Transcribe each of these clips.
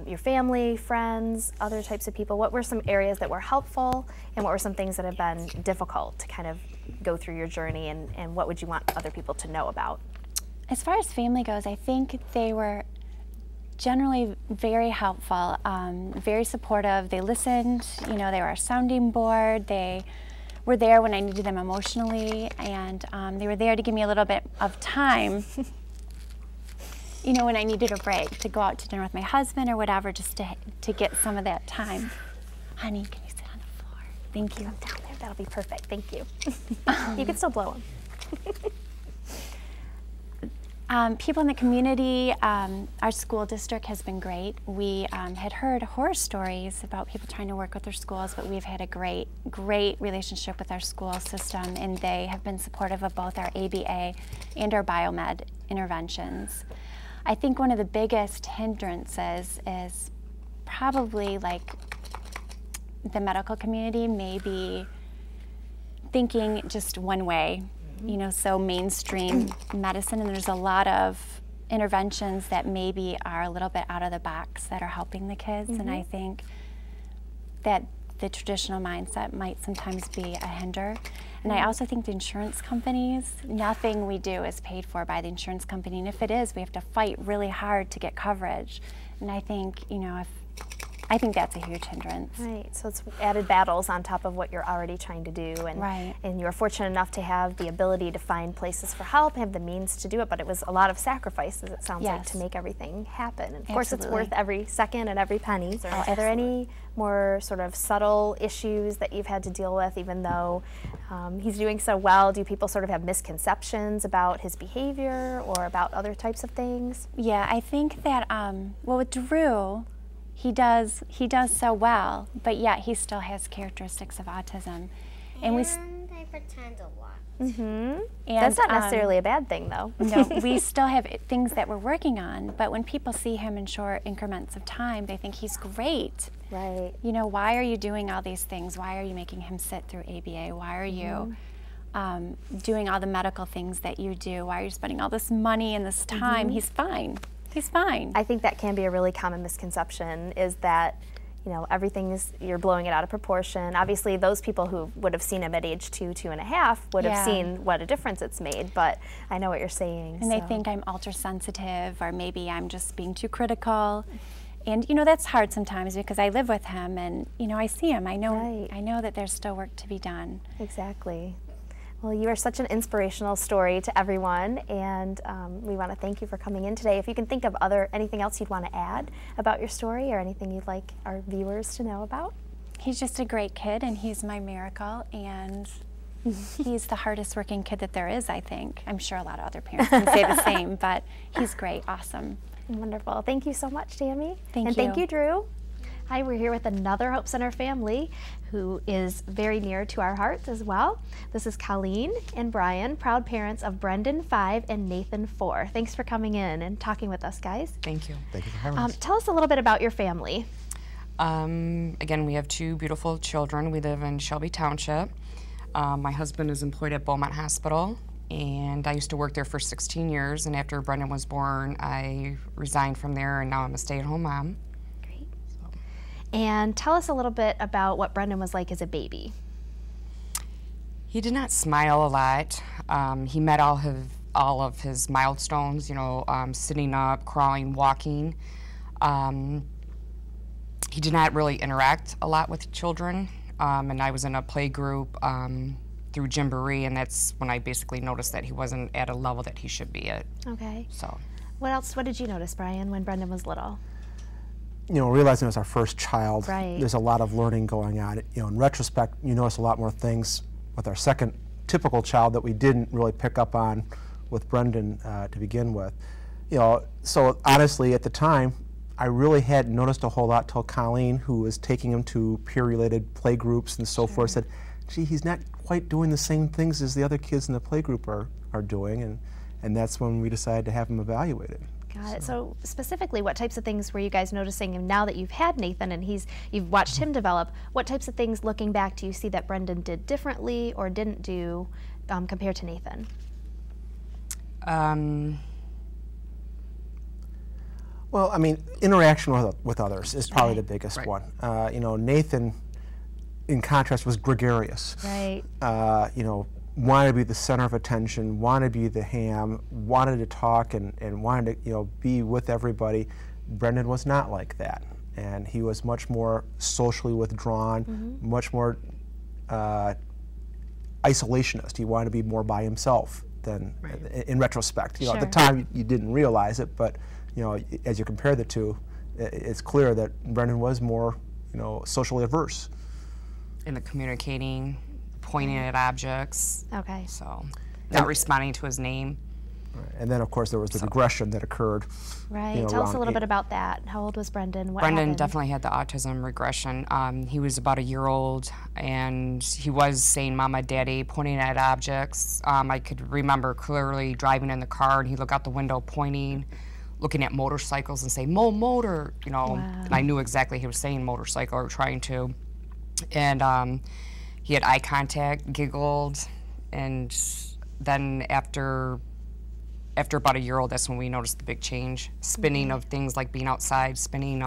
your family, friends, other types of people? What were some areas that were helpful, and what were some things that have been difficult to kind of go through your journey, and what would you want other people to know about? As far as family goes, I think they were generally very helpful, very supportive. They listened, you know, they were a sounding board. They were there when I needed them emotionally, and they were there to give me a little bit of time, you know, when I needed a break, to go out to dinner with my husband or whatever, just to get some of that time. Honey, can you sit on the floor? Thank you. Come down there, that'll be perfect, thank you. You can still blow them. People in the community, our school district has been great. We had heard horror stories about people trying to work with their schools, but we've had a great relationship with our school system, and they have been supportive of both our ABA and our biomed interventions. I think one of the biggest hindrances is probably like the medical community maybe thinking just one way. You know, so mainstream medicine, and there's a lot of interventions that maybe are a little bit out of the box that are helping the kids, and I think that the traditional mindset might sometimes be a hinder. And I also think the insurance companies, nothing we do is paid for by the insurance company, and if it is, we have to fight really hard to get coverage. And I think, you know, I think that's a huge hindrance. Right, so it's added battles on top of what you're already trying to do, and, and you're fortunate enough to have the ability to find places for help, have the means to do it, but it was a lot of sacrifices, it sounds like, to make everything happen. And of course it's worth every second and every penny. Are there any more sort of subtle issues that you've had to deal with, even though he's doing so well? Do people sort of have misconceptions about his behavior or about other types of things? Yeah, I think that, well, with Drew, he does so well, but yet he still has characteristics of autism. And I pretend a lot. And that's not necessarily a bad thing, though. No, we still have things that we're working on, but when people see him in short increments of time, they think he's great. Right. You know, why are you doing all these things? Why are you making him sit through ABA? Why are you doing all the medical things that you do? Why are you spending all this money and this time? He's fine. He's fine. I think that can be a really common misconception, is that, you know, you're blowing it out of proportion. Obviously, those people who would have seen him at age 2, 2.5 would have seen what a difference it's made, but I know what you're saying. And they think I'm ultra sensitive, or maybe I'm just being too critical. And, you know, that's hard sometimes because I live with him and, you know, I see him. I know that there's still work to be done. Exactly. Well, you are such an inspirational story to everyone, and we want to thank you for coming in today. If you can think of anything else you'd want to add about your story, or anything you'd like our viewers to know about? He's just a great kid, and he's my miracle, and he's the hardest working kid that there is, I think. I'm sure a lot of other parents can say the same, but he's great, awesome. Wonderful. Thank you so much, Tammy. Thank you. And thank you, Drew. Hi, we're here with another Hope Center family who is very near to our hearts as well. This is Colleen and Brian, proud parents of Brendan, 5, and Nathan, 4. Thanks for coming in and talking with us, guys. Thank you. Thank you for having us. Tell us a little bit about your family. Again, we have 2 beautiful children. We live in Shelby Township. My husband is employed at Beaumont Hospital, and I used to work there for 16 years, and after Brendan was born, I resigned from there, and now I'm a stay-at-home mom. And tell us a little bit about what Brendan was like as a baby. He did not smile a lot. He met all of his milestones, you know, sitting up, crawling, walking. He did not really interact a lot with children, and I was in a play group through Gymboree, and that's when I basically noticed that he wasn't at a level that he should be at. Okay. So. What did you notice, Brian, when Brendan was little? You know, realizing it was our first child, there's a lot of learning going on. You know, in retrospect, you notice a lot more things with our second typical child that we didn't really pick up on with Brendan to begin with. You know, so honestly, at the time, I really hadn't noticed a whole lot till Colleen, who was taking him to peer-related play groups and so forth, said, gee, he's not quite doing the same things as the other kids in the play group are doing, and that's when we decided to have him evaluated. Got it. So specifically, what types of things were you guys noticing? And now that you've had Nathan and you've watched him develop, what types of things, looking back, do you see that Brendan did differently or didn't do compared to Nathan? Well, I mean, interaction with others is probably the biggest Right. one. You know, Nathan, in contrast, was gregarious. Right. You know, wanted to be the center of attention, wanted to be the ham, wanted to talk and wanted to, you know, be with everybody. Brendan was not like that. And he was much more socially withdrawn, much more isolationist. He wanted to be more by himself than, in retrospect. You know, at the time you didn't realize it, but you know, as you compare the two, it's clear that Brendan was more, you know, socially averse. In the communicating, pointing at objects. Okay. So, not responding to his name. And then, of course, there was the regression that occurred. Right. You know, Tell us a little 8. bit about that. How old was Brendan? What Brendan happened? definitely had the autism regression. He was about a year old, and he was saying "Mama, Daddy," pointing at objects. I could remember clearly driving in the car, and he'd look out the window, pointing, looking at motorcycles, and say "motor," you know. Wow. And I knew exactly he was saying motorcycle or trying to. And he had eye contact, giggled, and then after about a year old, that's when we noticed the big change. Spinning of things like being outside, spinning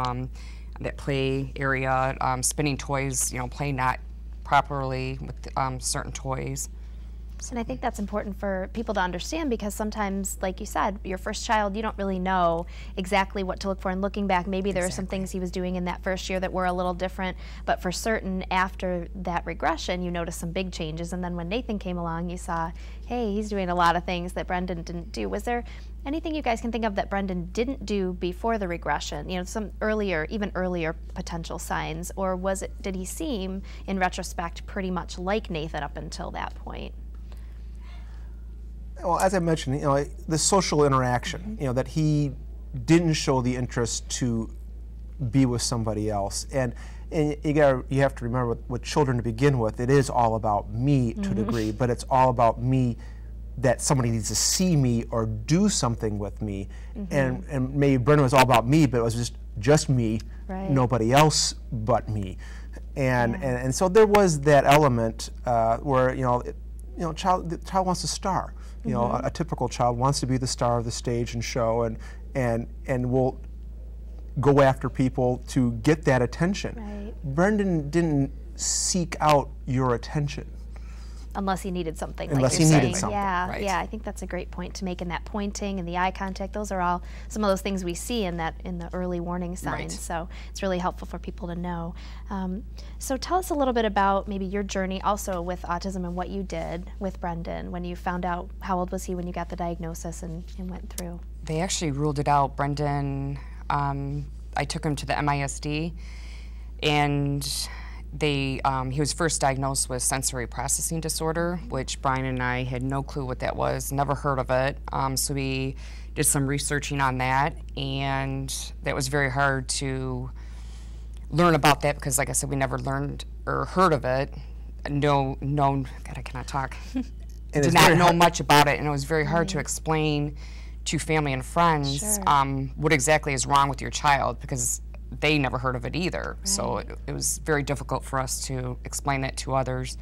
that play area, spinning toys, you know, playing not properly with certain toys. And I think that's important for people to understand because sometimes, like you said, your first child, you don't really know exactly what to look for. And looking back, maybe there are some things he was doing in that first year that were a little different. But for certain, after that regression, you noticed some big changes. And then when Nathan came along, you saw, hey, he's doing a lot of things that Brendan didn't do. Was there anything you guys can think of that Brendan didn't do before the regression? You know, some earlier, even earlier potential signs? Or did he seem, in retrospect, pretty much like Nathan up until that point? Well, as I mentioned, you know, the social interaction, you know, that he didn't show the interest to be with somebody else. And you have to remember with children to begin with, it is all about me to a degree, but it's all about me that somebody needs to see me or do something with me. And maybe Brendan was all about me, but it was just me, nobody else but me. And so there was that element where, the child wants to star. You know, a typical child wants to be the star of the stage and show, and will go after people to get that attention. Right. Brendan didn't seek out your attention. Unless he needed something. Unless like he you're needed saying. something. Yeah, Right. yeah. I think that's a great point to make. In that pointing and the eye contact, those are all some of those things we see in the early warning signs. Right. So it's really helpful for people to know. So tell us a little bit about maybe your journey also with autism and what you did with Brendan when you found out. How old was he when you got the diagnosis and went through? They actually ruled it out. Brendan, I took him to the MISD, and he was first diagnosed with sensory processing disorder, which Brian and I had no clue what that was, never heard of it. So we did some researching on that, and that was very hard to learn about that because, like I said, we never learned or heard of it. God, I cannot talk. Did not know much about it, and it was very hard to explain to family and friends what exactly is wrong with your child because they never heard of it either. Right. So it was very difficult for us to explain that to others.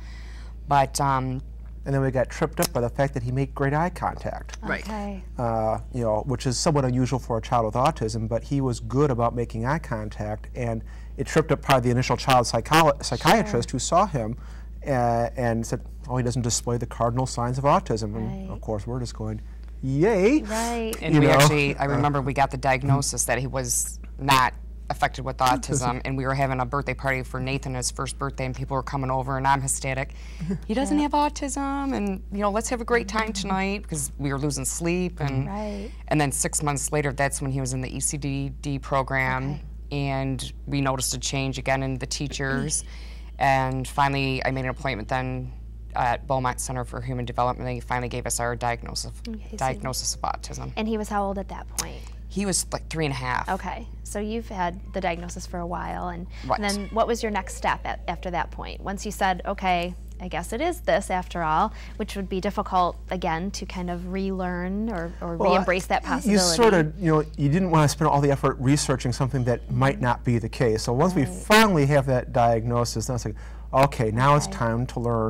But and then we got tripped up by the fact that he made great eye contact. Right. Okay. Which is somewhat unusual for a child with autism, but he was good about making eye contact, and it tripped up probably the initial child psychiatrist who saw him and said, oh, he doesn't display the cardinal signs of autism. And of course we're just going, yay. Right. And I remember we got the diagnosis that he was not affected with autism, and we were having a birthday party for Nathan, his first birthday, and people were coming over, and I'm hysteric. He doesn't have autism, and let's have a great time tonight, because we were losing sleep, and and then 6 months later, that's when he was in the ECD program, and we noticed a change again in the teachers, and finally I made an appointment then at Beaumont Center for Human Development. They finally gave us our diagnosis of autism. And he was how old at that point? He was like 3.5. Okay, so you've had the diagnosis for a while, and then what was your next step after that point? Once you said, okay, I guess it is this after all, which would be difficult again to kind of relearn or re-embrace that possibility. You sort of, you didn't want to spend all the effort researching something that might not be the case. So once we finally have that diagnosis, then it's like, okay, now it's time to learn